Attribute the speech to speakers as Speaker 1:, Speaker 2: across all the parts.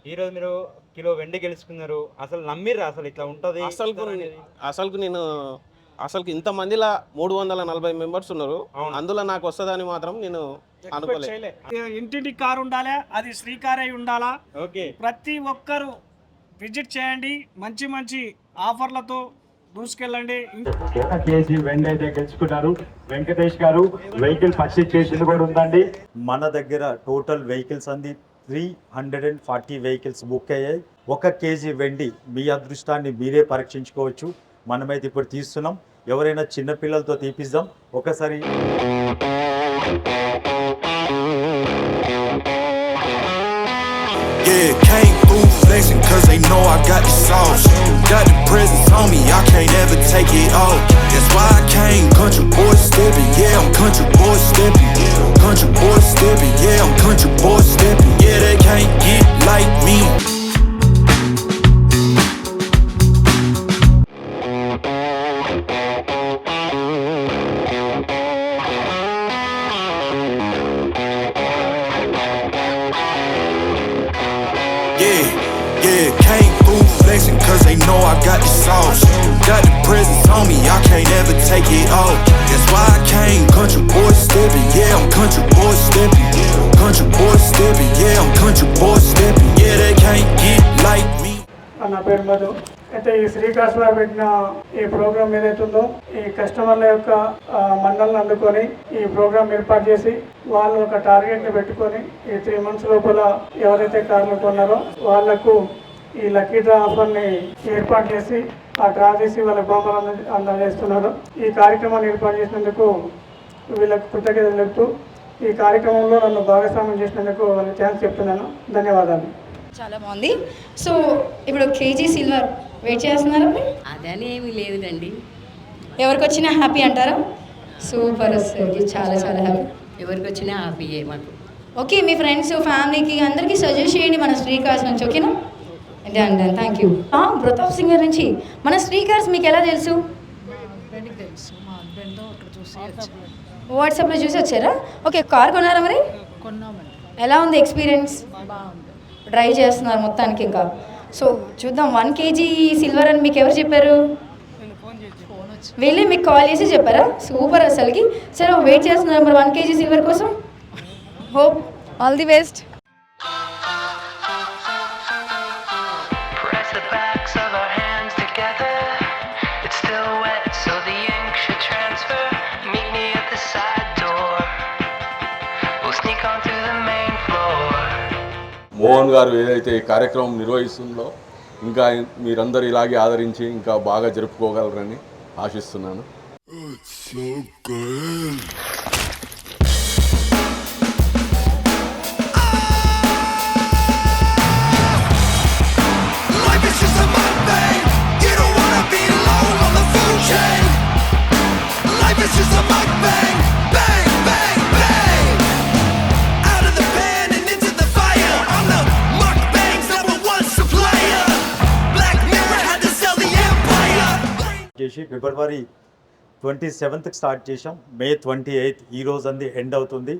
Speaker 1: ఈరోజు మీరు కిలో వెండి గెలుచుకున్నారు. అసలు నమ్మిర్రా అసలు ఇట్లా ఉంటది
Speaker 2: అసలుకు
Speaker 1: ఇస్తారనేది?
Speaker 2: అసలుకు నేను అసలుకి ఇంతమందిలా 340 మెంబర్స్ ఉన్నారు.
Speaker 1: అవును.
Speaker 2: అందులో నాకు వస్తదని మాత్రం నేను అనుకోలే.
Speaker 3: చేయలే. ఇంటింటి కారు ఉండాలి, అది శ్రీ కార్ అయి ఉండాలా.
Speaker 1: ఓకే.
Speaker 3: ప్రతి ఒక్కరు విజిట్ చేయండి, మంచి మంచి ఆఫర్లతో దూసుకెళ్ళండి.
Speaker 4: ఒక కేజీ వెండి అయితే గెలుచుకున్నారు వెంకటేష్ గారు. వెహికల్ పర్చేజ్ చేసింది కూడా ఉందండి.
Speaker 5: మన దగ్గర టోటల్ వెహికల్స్ అంది 340 వెహికల్స్ బుక్ అయ్యాయి. 1 కేజీ వెండి మీ అదృష్టాన్ని మీరే పరీక్షించుకోవచ్చు. మనమైతే ఇప్పుడు తీస్తున్నాం. ఎవరైనా చిన్న పిల్లలతో తీపిద్దాం ఒకసారి.
Speaker 6: Yeah, came through flexing cause they know I got the sauce. Got the presents on me, I can't ever take it off. That's why I came country boy stepping. Yeah, I'm country boy stepping. Country boy stepping. Yeah, I'm country boy stepping. Yeah, they can't get like me. Yeah, came through flexing cause they know I got the sauce. Got the presents on me, I can't ever take it off. That's why I came country boy stepping. Yeah, I'm country boy stepping. Country boy stepping. Yeah, I'm country boy stepping. Yeah, they can't get like me.
Speaker 3: నా పేరు మధు. అయితే ఈ శ్రీకాకుళంలో పెట్టిన ఈ programme ఏదైతే ఉందో, ఈ కస్టమర్ల యొక్క మన్నలను అందుకొని ఈ ప్రోగ్రామ్ ఏర్పాటు చేసి వాళ్ళు ఒక టార్గెట్ని పెట్టుకొని ఈ 3 months లోపల ఎవరైతే కార్లు కొన్నారో వాళ్లకు ఈ లక్కీ డ్రా ఆఫర్ని ఏర్పాటు చేసి ఆ డ్రా చేసి వాళ్ళ బొమ్మలు అందజేస్తున్నారు. ఈ కార్యక్రమాన్ని ఏర్పాటు చేసినందుకు వీళ్ళకు కృతజ్ఞతలు చెప్తూ ఈ కార్యక్రమంలో నన్ను భాగస్వామ్యం చేసినందుకు వాళ్ళకి థ్యాంక్స్ చెప్తున్నాను. ధన్యవాదాలు.
Speaker 7: చాలా బాగుంది. సో ఇప్పుడు కేజీ సిల్వర్ వెయిట్ చేస్తున్నారు.
Speaker 8: అదని ఏమీ లేదులండి,
Speaker 7: ఎవరికి వచ్చినా హ్యాపీ అంటారా? సూపర్ అసలు చాలా చాలా హ్యాపీ.
Speaker 8: ఎవరికి వచ్చినా హ్యాపీయే మాకు.
Speaker 7: ఓకే, మీ ఫ్రెండ్స్ ఫ్యామిలీకి అందరికీ సజెస్ట్ చేయండి మన శ్రీకార్స్ నుంచి. ఓకేనా? Done done, thank you. Pratap singer నుంచి మన శ్రీకార్స్ మీకు ఎలా తెలుసు? వాట్సాప్లో చూసి వచ్చారా? ఓకే, కార్ కొన్నారా మరి? ఎలా ఉంది ఎక్స్పీరియన్స్? డ్రైవ్ చేస్తున్నారు మొత్తానికి ఇంకా. సో చూద్దాం, 1 kg సిల్వర్ అని మీకు ఎవరు చెప్పారు? వెళ్ళి మీకు కాల్ చేసి చెప్పారా? సూపర్ అసలుకి. సరే, వెయిట్ చేస్తున్నారు మరి 1 kg సిల్వర్ కోసం. Hope all the best.
Speaker 9: Press the backs of our hands together. It's still wet, so the ink should transfer. Meet me at the side door. We'll sneak on through the main floor.
Speaker 10: Mohan గారు ఏదైతే ఈ కార్యక్రమం నిర్వహిస్తుందో ఇంకా మీరందరూ ఇలాగే ఆదరించి ఇంకా బాగా జరుపుకోగలరని ఆశిస్తున్నాను.
Speaker 6: Life is just a mukbang. You don't wanna be low on the food chain. Life is just a mukbang. Bang, bang, bang. Out of the pan and into the fire. I'm the mukbang's #1 supplier. Black Mirror had to sell the empire.
Speaker 5: చేసి ఫిబ్రవరి 27th start చేసాం. మే 28 ఈ రోజు అంది end అవుతుంది.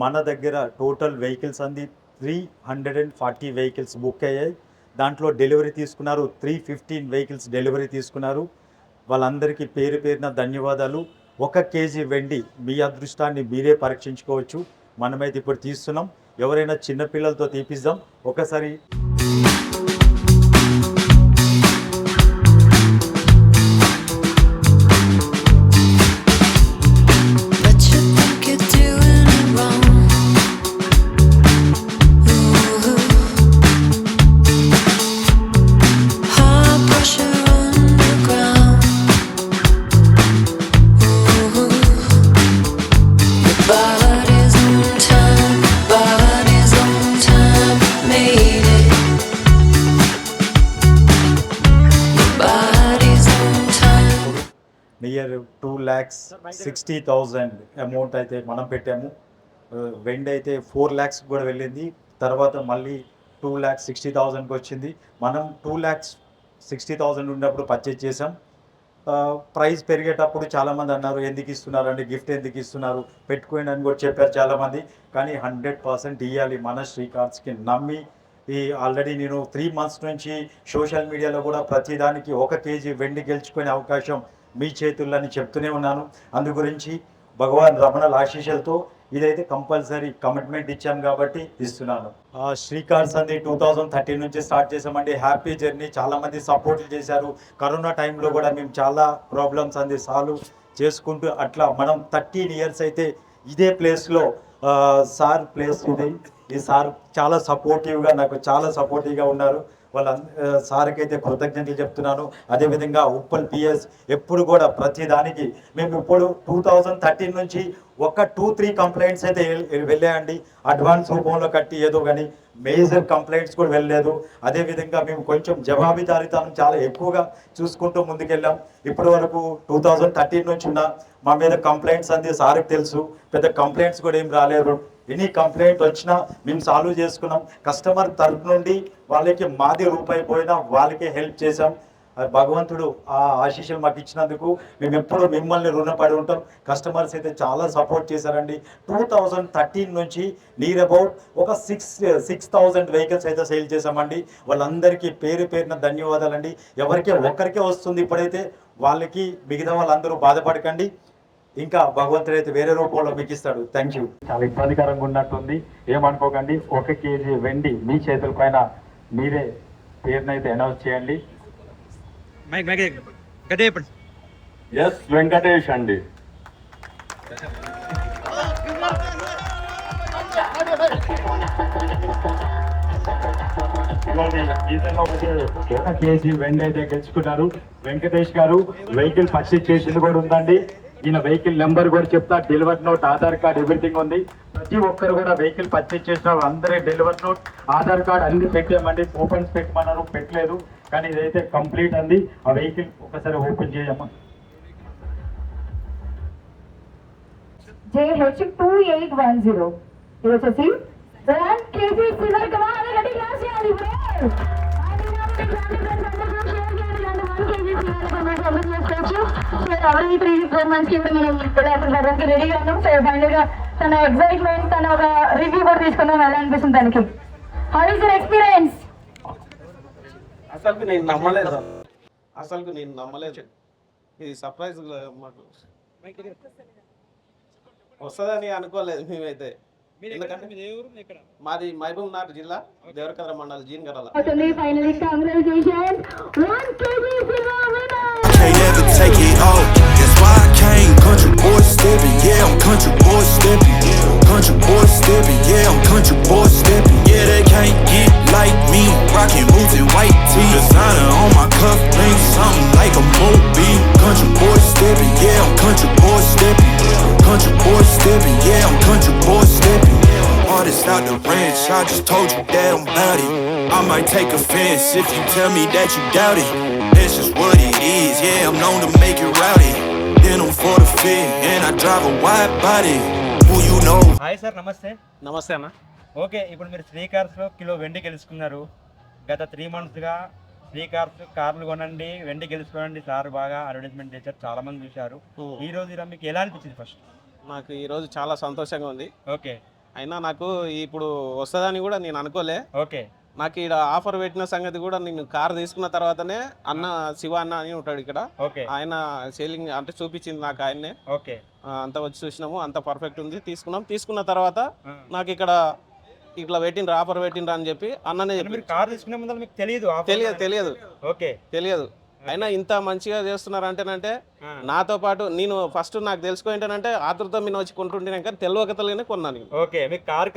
Speaker 5: మన దగ్గర total vehicles అంది 340 vehicles book అయ్యాయి. దాంట్లో డెలివరీ తీసుకున్నారు 315 వెహికల్స్ డెలివరీ తీసుకున్నారు. వాళ్ళందరికీ పేరు పేరున ధన్యవాదాలు. 1 కేజీ వెండి మీ అదృష్టాన్ని మీరే పరీక్షించుకోవచ్చు. మనమైతే ఇప్పుడు తీస్తున్నాం. ఎవరైనా చిన్న పిల్లలతో తీపిద్దాం ఒకసారి. నియర్ 2,60,000 అమౌంట్ అయితే మనం పెట్టాము. వెండి అయితే 4 lakhs కూడా వెళ్ళింది. తర్వాత మళ్ళీ 2,60,000కి వచ్చింది. మనం 2,60,000 ఉన్నప్పుడు పర్చేజ్ చేసాం. ప్రైస్ పెరిగేటప్పుడు చాలామంది అన్నారు ఎందుకు ఇస్తున్నారండి, గిఫ్ట్ ఎందుకు ఇస్తున్నారు, పెట్టుకోండి అని కూడా చెప్పారు చాలామంది. కానీ 100% ఇవ్వాలి మన శ్రీకార్స్కి నమ్మి ఈ ఆల్రెడీ నేను 3 months నుంచి సోషల్ మీడియాలో కూడా ప్రతిదానికి 1 kg వెండి గెలుచుకునే అవకాశం మీ చేతుల్లో అని చెప్తూనే ఉన్నాను. అందు గురించి భగవాన్ రమణల ఆశీస్సులతో ఇదైతే కంపల్సరీ కమిట్మెంట్ ఇచ్చాం కాబట్టి ఇస్తున్నాను. శ్రీకార్ సంధి 2013 నుంచి స్టార్ట్ చేసామండి. Happy journey. చాలామంది సపోర్ట్ చేశారు. కరోనా టైంలో కూడా మేము చాలా ప్రాబ్లమ్స్ అంది సాల్వ్ చేసుకుంటూ అట్లా మనం 13 years అయితే ఇదే ప్లేస్లో సార్ ప్లేస్ ఇది. ఈ సార్ చాలా సపోర్టివ్గా నాకు చాలా సపోర్టివ్గా ఉన్నారు. వాళ్ళ సార్కి అయితే కృతజ్ఞతలు చెప్తున్నాను. అదేవిధంగా ఉప్పల్ పిఎస్ ఎప్పుడు కూడా ప్రతి దానికి మేము ఇప్పుడు 2013 నుంచి ఒక 2-3 కంప్లైంట్స్ అయితే వెళ్ళాయండి. అడ్వాన్స్ రూపంలో కట్టి ఏదో కానీ మేజర్ కంప్లైంట్స్ కూడా వెళ్ళలేదు. అదేవిధంగా మేము కొంచెం జవాబుదారీతనం చాలా ఎక్కువగా చూసుకుంటూ ముందుకెళ్ళాం. ఇప్పటి వరకు 2013 నుంచి ఉన్న మా మీద కంప్లైంట్స్ అంది సార్కి తెలుసు. పెద్ద కంప్లైంట్స్ కూడా ఏం రాలేదు. ఎనీ కంప్లైంట్ వచ్చినా మేము సాల్వ్ చేసుకున్నాం. కస్టమర్ తరఫు నుండి వాళ్ళకి మాది రూపాయి పోయినా వాళ్ళకే హెల్ప్ చేసాం. భగవంతుడు ఆ ఆశీస్సులు మాకు ఇచ్చినందుకు మేము ఎప్పుడూ మిమ్మల్ని రుణపడి ఉంటాం. కస్టమర్స్ అయితే చాలా సపోర్ట్ చేశారండి. 2013 నుంచి నియర్ అబౌట్ ఒక 6,000 వెహికల్స్ అయితే సేల్ చేశామండి. వాళ్ళందరికీ పేరు పేరున ధన్యవాదాలండి. ఎవరికే ఒక్కరికే వస్తుంది ఇప్పుడైతే, వాళ్ళకి మిగతా వాళ్ళందరూ బాధపడకండి. ఇంకా భగవంతుడు అయితే వేరే రూపంలో మీకు ఇస్తాడు. Thank you.
Speaker 4: చాలా ఇబ్బందికరంగా ఉన్నట్టుంది, ఏమనుకోకండి. 1 kg వెండి మీ చేతుల పైన మీరే పేరునైతే అనౌన్స్ చేయండి. ఎస్ వెంకటేష్ అండి. ఒక కేజీ వెండి అయితే గెలుచుకున్నారు. వెంకటేష్ గారు వెహికల్ పర్చేజ్ చేసింది కూడా ఉందండి. ఈయన వెహికల్ నెంబర్ కూడా చెప్తా. Delivery note, Aadhaar card, everything ఉంది. ప్రతి ఒక్కరు కూడా వెహికల్ పర్చేజ్ చేసిన అందరి డెలివరీ నోట్, ఆధార్ కార్డ్ అన్ని పెట్టామండి. కూపన్స్ పెట్టమన్నారు, పెట్టలేదు. కానీ ఇదైతే కంప్లీట్ అంది. ఆ వెహికల్ ఒకసారి ఓపెన్ చేయమ్మా.
Speaker 11: JH2810 ఇది వచ్చేసి 1 kg సిల్వర్ కవర్ అని రెడీ చేయాలి బ్రో. ఎవరి 3-4 months కూడా మనం రెడీగా ఉన్నాం. సో ఫైనల్ గా తన ఎక్సైట్మెంట్, తన ఒక రివ్యూ కూడా తీసుకున్నాం. ఎలా అనిపిస్తుంది తనకి? How is your experience?
Speaker 2: అసలు నేను నమ్మలేదు. ఇది సర్ప్రైజ్ మాకు వస్తుందని అనుకోలేదు మేమైతే. మాది మహబూబ్ నగర్ జిల్లా, దేవరకద్ర మండలం, జీన్గరాల.
Speaker 6: Can't ever take it all. That's why I came country boy stepping. Yeah, I'm country boy stepping. Country boy stepping. Yeah, I'm country boy stepping. Yeah, they can't get like me. Rockin' boots and white tee. Designer on my cuff links, something like a Moby. Country boy stepping. Yeah, I'm country boy stepping. Country boy stepping. Yeah, I'm country boy stepping. Artist out the ranch, I just told you that I'm bout it. I might take offense if you tell me that you doubt it. That's just what it is, yeah, I'm known to make it rowdy. Then I'm for the fit, and I drive a wide body. Who you know?
Speaker 1: Hi sir, నమస్తే.
Speaker 2: నమస్తే అన్న.
Speaker 1: Okay, ఇప్పుడు మీరు శ్రీకార్స్లో kilo వెండి గెలుచుకున్నారు. గత 3 monthsగా శ్రీకార్స్ కార్లు కొనండి, వెండి గెలుచుకోనండి సార్ బాగా అడ్వర్టైజ్మెంట్ చేశారు, చాలా మంది చూశారు. ఈ రోజు ఇలా మీకు ఎలా అనిపించింది? ఫస్ట్
Speaker 2: నాకు ఈరోజు చాలా సంతోషంగా ఉంది.
Speaker 1: ఓకే,
Speaker 2: అయినా నాకు ఇప్పుడు వస్తుందని కూడా నేను అనుకోలే.
Speaker 1: ఓకే,
Speaker 2: నాకు ఇక్కడ ఆఫర్ పెట్టిన సంగతి కూడా నేను కార్ తీసుకున్న తర్వాతనే అన్న శివ అన్న అని ఉంటాడు ఇక్కడ,
Speaker 1: ఓకే,
Speaker 2: ఆయన సేలింగ్ అంటే చూపించింది నాకు ఆయన్నే.
Speaker 1: ఓకే,
Speaker 2: అంత వచ్చి చూసినాము, అంత పర్ఫెక్ట్ ఉంది. తీసుకున్న తర్వాత నాకు ఇక్కడ ఇట్లా పెట్టిండ్రు, ఆఫర్ పెట్టిండ్రు అని చెప్పి అన్ననే చెప్పి.
Speaker 1: మీరు కార్ తీసుకునే ముందు మీకు
Speaker 2: తెలియదు.
Speaker 1: ఓకే,
Speaker 2: తెలియదు. అయినా ఇంత మంచిగా చేస్తున్నారు అంటేనంటే నాతో పాటు నేను ఫస్ట్ నాకు తెలుసుకుంటానంటే ఆతృత మీద వచ్చి కొంటుంటే కానీ తెలియకతలేనే కొన్నాను.
Speaker 1: ఓకే, మీకు కార్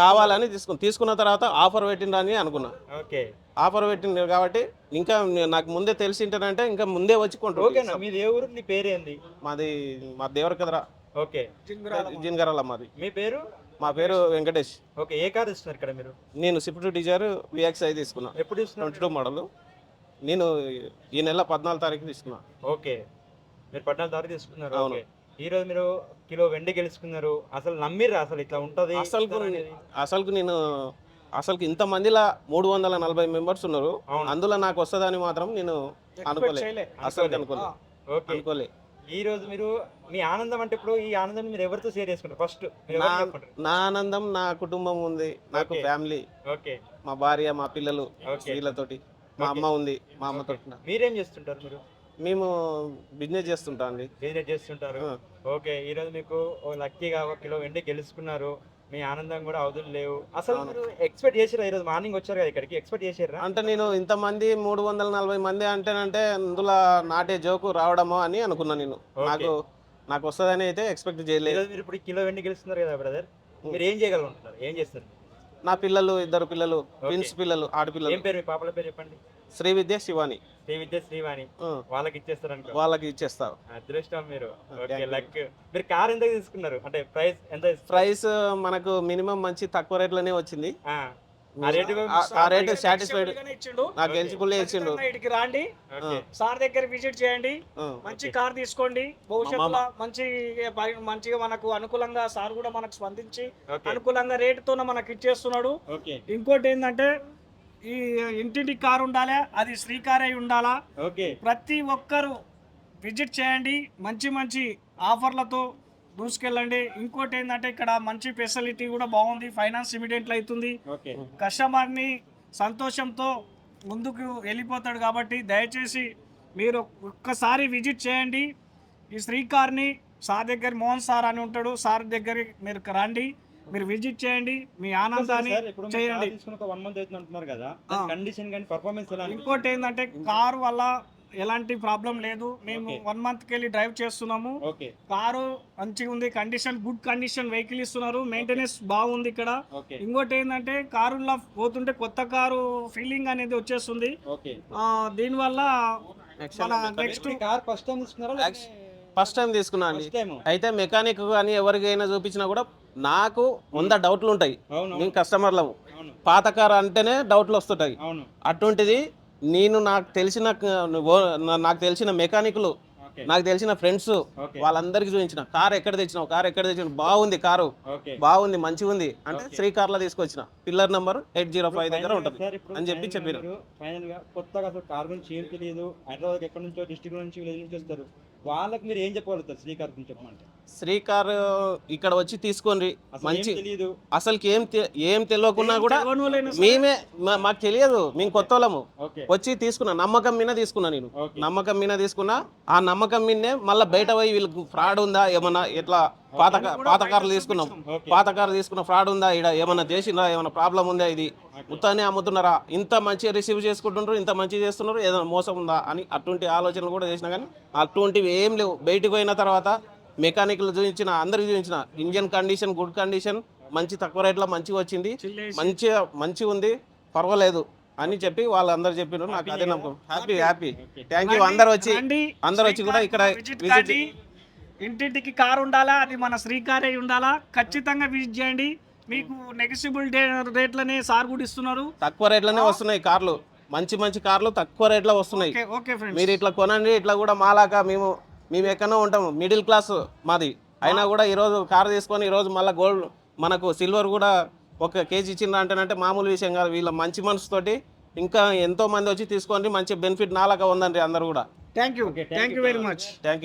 Speaker 2: కావాలని తీసుకున్న తర్వాత ఆఫర్ పెట్టిండ్రు అని అనుకున్నా.
Speaker 1: ఓకే,
Speaker 2: ఆఫర్ పెట్టిండ్రు కాబట్టి ఇంకా నాకు ముందే తెలిసింటానంటే ఇంకా ముందే వచ్చి కొంటున్నా.
Speaker 1: మీది ఏ ఊరు? మీ పేరు ఏంది?
Speaker 2: మా దేవరకద్ర.
Speaker 1: ఓకే,
Speaker 2: జిన్గరాల మాది.
Speaker 1: మీ పేరు?
Speaker 2: మా పేరు వెంకటేష్.
Speaker 1: ఓకే, ఏ కార్ ఇస్తున్నారు ఇక్కడ మీరు?
Speaker 2: నేను స్విఫ్ట్ డిజైర్ VXI తీసుకున్నా.
Speaker 1: ఎప్పుడు తీసుకున్నారు?
Speaker 2: 22 మోడల్. నేను ఈ నెల 14 తారీఖు తీసుకున్నా.
Speaker 1: ఓకే, మీరు 14 తారీఖు తీసుకున్నారు. ఓకే, ఈ రోజు మీరు కిలో వెండి గెలుచుకున్నారు. అసలు నమ్మిర్రా అసలు ఇట్లా ఉంటుంది?
Speaker 2: అసలు ఇంత మందిలా 340 మెంబర్స్ ఉన్నారు. అందులో నాకు వస్తుందని మాత్రం నేను అనుకోలే. అసలు అనుకోలే.
Speaker 1: ఈ రోజు మీరు మీ ఆనందం అంటే ఇప్పుడు ఈ ఆనందం మీరు ఎవరితో షేర్ చేసుకుంటారు ఫస్ట్
Speaker 2: నా ఆనందం నా కుటుంబం ఉంది, నాకు
Speaker 1: Okay.
Speaker 2: ఫ్యామిలీ,
Speaker 1: ఓకే
Speaker 2: మా భార్య, మా పిల్లలు,
Speaker 1: Okay.
Speaker 2: వీళ్ళతోటి, మా అమ్మ ఉంది, మా అమ్మతో.
Speaker 1: మీరేం చేస్తుంటారు? మీరు
Speaker 2: మేము బిజినెస్ చేస్తుంటాం అండి.
Speaker 1: బిజినెస్ చేస్తుంటారు. ఓకే, ఈ రోజు మీకు లక్కీగా 1 కిలో వెండి గెలుచుకున్నారు. మీ ఆనందం కూడా అవధులు లేవు. అసలు మీరు ఎక్స్పెక్ట్ చేసారా? ఈరోజు మార్నింగ్ వచ్చారు కదా ఇక్కడికి, ఎక్స్పెక్ట్ చేసారా?
Speaker 2: అంటే నేను ఇంతమంది 340 మంది అంటేనంటే అందులో నాటే జోకు రావడమో అని అనుకున్నా నేను. నాకు వస్తుందని అయితే ఎక్స్పెక్ట్ చేయలేదు.
Speaker 1: ఈరోజు మీరు ఇప్పుడు కిలో వెండి గెలుస్తున్నారు కదా బ్రదర్, మీరు ఏం చేయగలుగుతారు? ఏం చేస్తారు?
Speaker 2: నా పిల్లలు 2 పిల్లలు, ట్విన్స్ పిల్లలు, ఆడపిల్లలు.
Speaker 1: ఏం పేరు మీ పాపల పేరు చెప్పండి?
Speaker 2: శ్రీ విద్య, శివాని.
Speaker 1: శ్రీ విద్య, శ్రీవాణి. వాళ్ళకి ఇచ్చేస్తారు అనుకో.
Speaker 2: వాళ్ళకి ఇచ్చేస్తారు.
Speaker 1: అదృష్టం మీరు. Okay, luck. మీరు కార్ ఎంత తీసుకున్నారు? అంటే ప్రైస్ ఎంత?
Speaker 2: ప్రైస్ మనకు మినిమం మంచి తక్కువ రేట్లోనే వచ్చింది.
Speaker 1: ఆ
Speaker 2: రేట్ సాటిస్ఫైడ్, నాకు ఎలిజిబుల్ ఇచ్చిండు.
Speaker 3: ఇటుకి రాండి, సార్ దగ్గర విజిట్ చేయండి, మంచి కార్ తీసుకోండి. భవిష్యత్తులో మంచిగా మనకు అనుకూలంగా సార్ కూడా మనకు స్పందించి అనుకూలంగా రేటుతో మనకు ఇచ్చేస్తున్నాడు. ఇంకోటి ఏంటంటే ఈ ఇంటింటికి కారు ఉండాలి, అది శ్రీ కార్ అయి ఉండాలా. ప్రతి ఒక్కరు విజిట్ చేయండి, మంచి మంచి ఆఫర్లతో దూసుకెళ్ళండి. ఇంకోటి ఏంటంటే ఇక్కడ మంచి ఫెసిలిటీ కూడా బాగుంది, ఫైనాన్స్ ఇమీడియట్లో అవుతుంది. కస్టమర్ని సంతోషంతో ముందుకు వెళ్ళిపోతాడు. కాబట్టి దయచేసి మీరు ఒక్కసారి విజిట్ చేయండి ఈ శ్రీకార్ని. సార్ దగ్గర మోహన్ సార్ అని ఉంటాడు, సార్ దగ్గర మీరు రండి, మీరు విజిట్ చేయండి, మీ ఆనందాన్ని చేయండి. ఇంకోటి ఏంటంటే కారు వల్ల ఎలాంటి ప్రాబ్లం లేదు. మేము 1 మంత్కి వెళ్ళి డ్రైవ్ చేస్తున్నాము. కారు మంచిగా ఉంది, కండిషన్ గుడ్ కండిషన్ వెహికల్ ఇస్తున్నారు, మెయింటెనెన్స్ బాగుంది ఇక్కడ. ఇంకోటి ఏంటంటే కారులో పోతుంటే కొత్త కారు ఫీలింగ్ అనేది వచ్చేస్తుంది. దీనివల్ల నెక్స్ట్
Speaker 1: కార్ ఫస్ట్ టైం తీసుకున్నారా?
Speaker 2: ఫస్ట్ టైం తీసుకున్నా అండి. అయితే మెకానిక్ కానీ ఎవరికైనా చూపించినా కూడా నాకు 100 డౌట్లు ఉంటాయి. మేము కస్టమర్లము, పాత కారు అంటేనే డౌట్లు వస్తుంటాయి. అటువంటిది నాకు తెలిసిన మెకానిక్లు, నాకు తెలిసిన ఫ్రెండ్స్ వాళ్ళందరికీ చూపించిన కారు ఎక్కడ తెచ్చినావు, బాగుంది కారు, బాగుంది, మంచిగా ఉంది అంటే శ్రీ కార్లో తీసుకొచ్చిన. పిల్లర్ నెంబర్ 805 దగ్గర ఉంటుంది అని చెప్పారు.
Speaker 1: ఫైనల్ గా కొత్తగా అసలు కార్ గురించి ఏం తెలియదు, హైదరాబాద్ ఎక్కడి నుంచో, డిస్ట్రిక్ట్ నుంచి, విలేజ్ నుంచి వస్తారు, వాళ్ళకి మీరు ఏం చెప్పగలుగుతారు శ్రీకార్ గురించి చెప్పమంటే?
Speaker 2: శ్రీకార్ ఇక్కడ వచ్చి తీసుకోండి, మంచి అసలు ఏం తెలియకున్నా కూడా మాకు తెలియదు, మేము కొత్త వాళ్ళము వచ్చి తీసుకున్నా, నమ్మకం మీద తీసుకున్నా. నేను నమ్మకం మీద తీసుకున్నా. ఆ నమ్మకం మీదనే మళ్ళీ బయట పోయి వీళ్ళకి ఫ్రాడ్ ఉందా ఏమన్నా, ఎట్లా పాత కార్లు తీసుకున్నాం, పాత కార్లు తీసుకున్న ఫ్రాడ్ ఉందా, ఇక్కడ ఏమన్నా చేసిందా, ఏమన్నా ప్రాబ్లం ఉందా, ఇది మొత్తాన్ని అమ్ముతున్నారా, ఇంత మంచిగా రిసీవ్ చేసుకుంటున్నారు, ఇంత మంచిగా చేస్తున్నారు, ఏదైనా మోసం ఉందా అని అటువంటి ఆలోచనలు కూడా చేసినా. కానీ అటువంటివి ఏం లేవు. బయటకు పోయిన తర్వాత మెకానిక్లు చూపించిన, అందరికి చూపించిన, ఇంజన్ కండిషన్ గుడ్ కండిషన్, మంచి తక్కువ రేట్లో మంచిగా వచ్చింది, మంచిగా ఉంది, పర్వాలేదు అని చెప్పి వాళ్ళందరూ చెప్పినారు. నాకు అదే నమ్మకం. హ్యాపీ. Thank you. అందరు వచ్చి కూడా ఇక్కడ విజిట్.
Speaker 3: ఇంటింటికి కారు ఉండాలా, అది మన శ్రీకారే ఉండాలా. ఖచ్చితంగా విజిట్ చేయండి, మీకు నెగోషియబుల్ రేట్లనే సార్ కూడా ఇస్తున్నారు.
Speaker 2: తక్కువ రేట్లనే వస్తున్నాయి కార్లు, మంచి కార్లు తక్కువ రేట్లో వస్తున్నాయి. మీరు ఇట్లా కొనండి. ఇట్లా కూడా మాలాగా మేము ఎక్కడో ఉంటాము, మిడిల్ క్లాస్ మాది, అయినా కూడా ఈరోజు కారు తీసుకొని ఈరోజు మళ్ళీ గోల్డ్ మనకు సిల్వర్ కూడా 1 కేజీ ఇచ్చిండ్రు అంటేనంటే మామూలు విషయం కాదు. వీళ్ళ మంచి మనసుతోటి ఇంకా ఎంతో మంది వచ్చి తీసుకోండి, మంచి బెనిఫిట్ నాలాగా ఉందండి అందరూ కూడా.
Speaker 3: Thank you very much.
Speaker 2: Thank you.